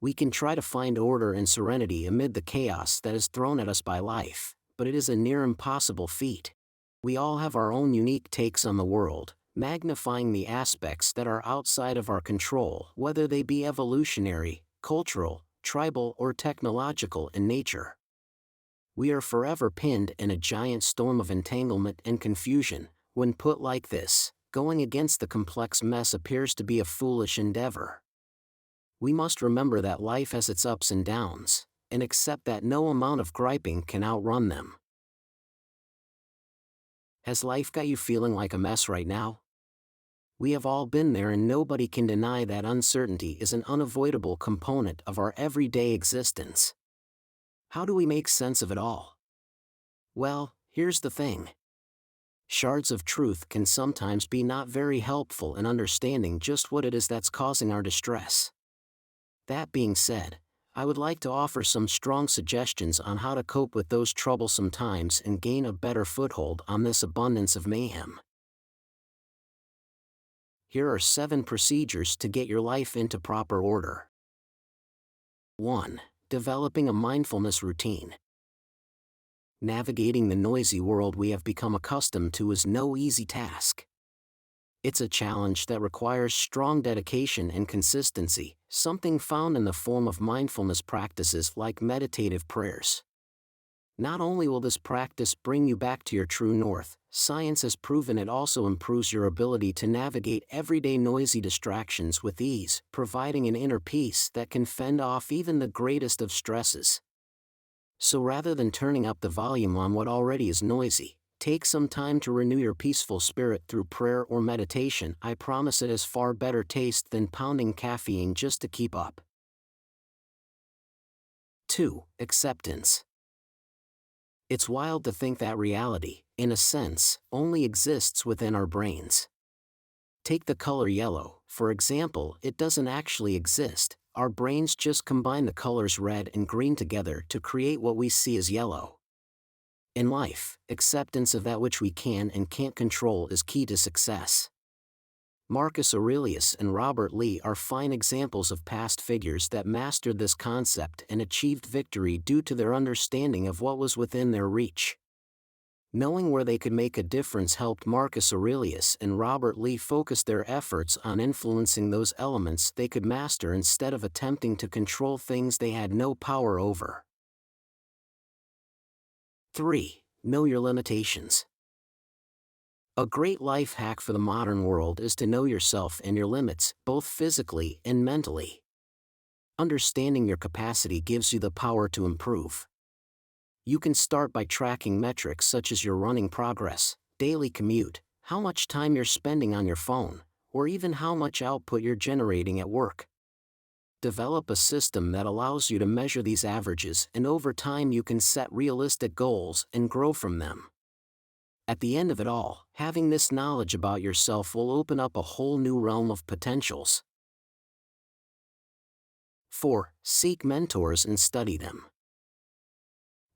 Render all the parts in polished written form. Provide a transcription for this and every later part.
We can try to find order and serenity amid the chaos that is thrown at us by life, but it is a near impossible feat. We all have our own unique takes on the world, magnifying the aspects that are outside of our control, whether they be evolutionary, cultural, tribal, or technological in nature. We are forever pinned in a giant storm of entanglement and confusion. When put like this, going against the complex mess appears to be a foolish endeavor. We must remember that life has its ups and downs, and accept that no amount of griping can outrun them. Has life got you feeling like a mess right now? We have all been there, and nobody can deny that uncertainty is an unavoidable component of our everyday existence. How do we make sense of it all? Well, here's the thing. Shards of truth can sometimes be not very helpful in understanding just what it is that's causing our distress. That being said, I would like to offer some strong suggestions on how to cope with those troublesome times and gain a better foothold on this abundance of mayhem. Here are 7 procedures to get your life into proper order. 1. Developing a mindfulness routine. Navigating the noisy world we have become accustomed to is no easy task. It's a challenge that requires strong dedication and consistency, something found in the form of mindfulness practices like meditative prayers. Not only will this practice bring you back to your true north, science has proven it also improves your ability to navigate everyday noisy distractions with ease, providing an inner peace that can fend off even the greatest of stresses. So rather than turning up the volume on what already is noisy, take some time to renew your peaceful spirit through prayer or meditation. I promise it has far better taste than pounding caffeine just to keep up. 2. Acceptance. It's wild to think that reality, in a sense, only exists within our brains. Take the color yellow, for example. It doesn't actually exist. Our brains just combine the colors red and green together to create what we see as yellow. In life, acceptance of that which we can and can't control is key to success. Marcus Aurelius and Robert Lee are fine examples of past figures that mastered this concept and achieved victory due to their understanding of what was within their reach. Knowing where they could make a difference helped Marcus Aurelius and Robert Lee focus their efforts on influencing those elements they could master instead of attempting to control things they had no power over. 3. Know your limitations. A great life hack for the modern world is to know yourself and your limits, both physically and mentally. Understanding your capacity gives you the power to improve. You can start by tracking metrics such as your running progress, daily commute, how much time you're spending on your phone, or even how much output you're generating at work. Develop a system that allows you to measure these averages, and over time you can set realistic goals and grow from them. At the end of it all, having this knowledge about yourself will open up a whole new realm of potentials. 4. Seek mentors and study them.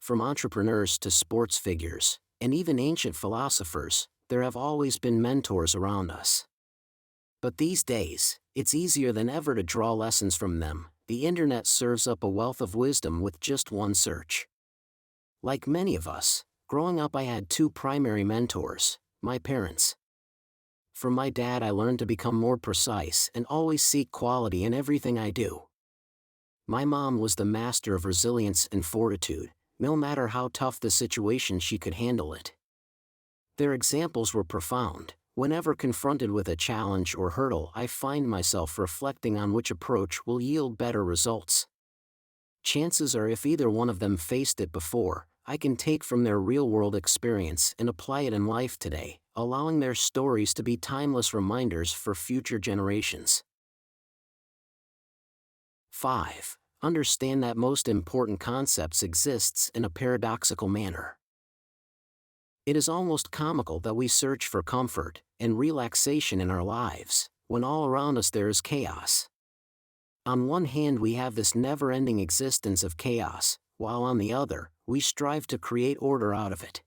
From entrepreneurs to sports figures, and even ancient philosophers, there have always been mentors around us. But these days, it's easier than ever to draw lessons from them. The internet serves up a wealth of wisdom with just one search. Like many of us, growing up I had 2 primary mentors: my parents. From my dad I learned to become more precise and always seek quality in everything I do. My mom was the master of resilience and fortitude. No matter how tough the situation, she could handle it. Their examples were profound. Whenever confronted with a challenge or hurdle, I find myself reflecting on which approach will yield better results. Chances are, if either one of them faced it before, I can take from their real-world experience and apply it in life today, allowing their stories to be timeless reminders for future generations. 5. Understand that most important concepts exists in a paradoxical manner. It is almost comical that we search for comfort and relaxation in our lives, when all around us there is chaos. On one hand we have this never-ending existence of chaos, while on the other, we strive to create order out of it.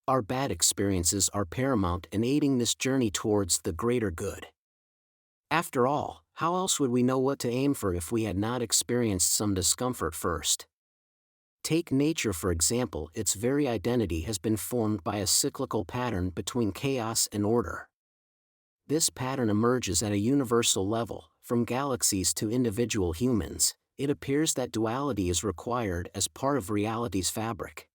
Our bad experiences are paramount in aiding this journey towards the greater good. After all, how else would we know what to aim for if we had not experienced some discomfort first? Take nature for example, its very identity has been formed by a cyclical pattern between chaos and order. This pattern emerges at a universal level, from galaxies to individual humans. It appears that duality is required as part of reality's fabric.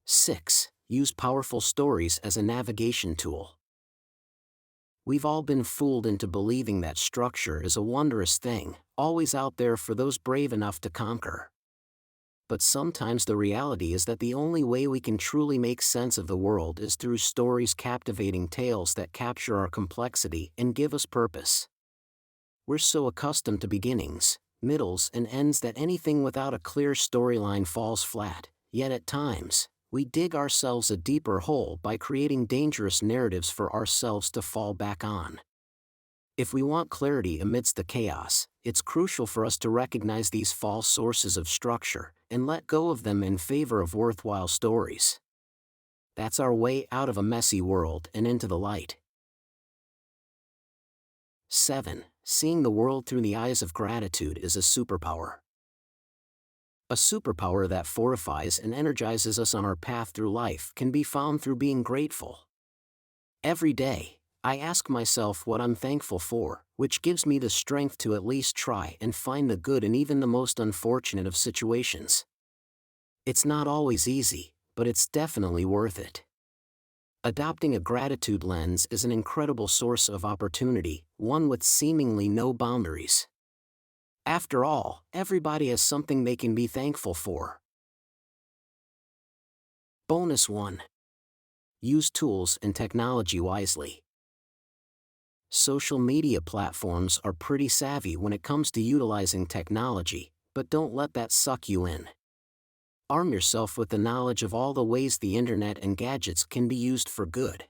6. Use powerful stories as a navigation tool. We've all been fooled into believing that structure is a wondrous thing, always out there for those brave enough to conquer. But sometimes the reality is that the only way we can truly make sense of the world is through stories, captivating tales that capture our complexity and give us purpose. We're so accustomed to beginnings, middles, and ends that anything without a clear storyline falls flat, yet at times, we dig ourselves a deeper hole by creating dangerous narratives for ourselves to fall back on. If we want clarity amidst the chaos, it's crucial for us to recognize these false sources of structure and let go of them in favor of worthwhile stories. That's our way out of a messy world and into the light. 7. Seeing the world through the eyes of gratitude is a superpower. A superpower that fortifies and energizes us on our path through life can be found through being grateful. Every day, I ask myself what I'm thankful for, which gives me the strength to at least try and find the good in even the most unfortunate of situations. It's not always easy, but it's definitely worth it. Adopting a gratitude lens is an incredible source of opportunity, one with seemingly no boundaries. After all, everybody has something they can be thankful for. Bonus 1. Use tools and technology wisely. Social media platforms are pretty savvy when it comes to utilizing technology, but don't let that suck you in. Arm yourself with the knowledge of all the ways the internet and gadgets can be used for good.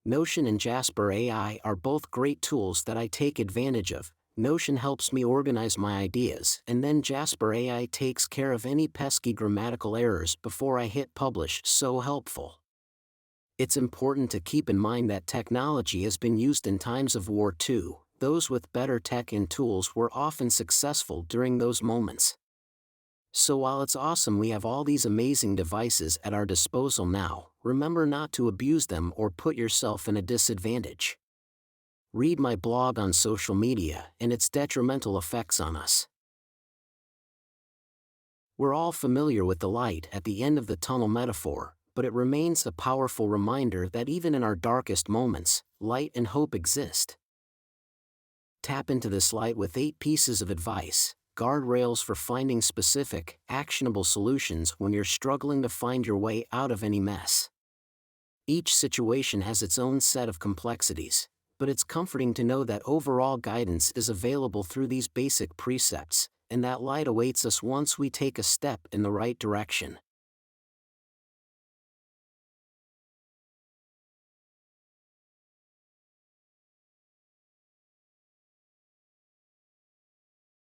Notion and Jasper AI are both great tools that I take advantage of. Notion helps me organize my ideas, and then Jasper AI takes care of any pesky grammatical errors before I hit publish. So helpful. It's important to keep in mind that technology has been used in times of war too. Those with better tech and tools were often successful during those moments. So while it's awesome we have all these amazing devices at our disposal now, remember not to abuse them or put yourself in a disadvantage. Read my blog on social media and its detrimental effects on us. We're all familiar with the light at the end of the tunnel metaphor, but it remains a powerful reminder that even in our darkest moments, light and hope exist. Tap into this light with 8 pieces of advice, guardrails for finding specific, actionable solutions when you're struggling to find your way out of any mess. Each situation has its own set of complexities, but it's comforting to know that overall guidance is available through these basic precepts, and that light awaits us once we take a step in the right direction.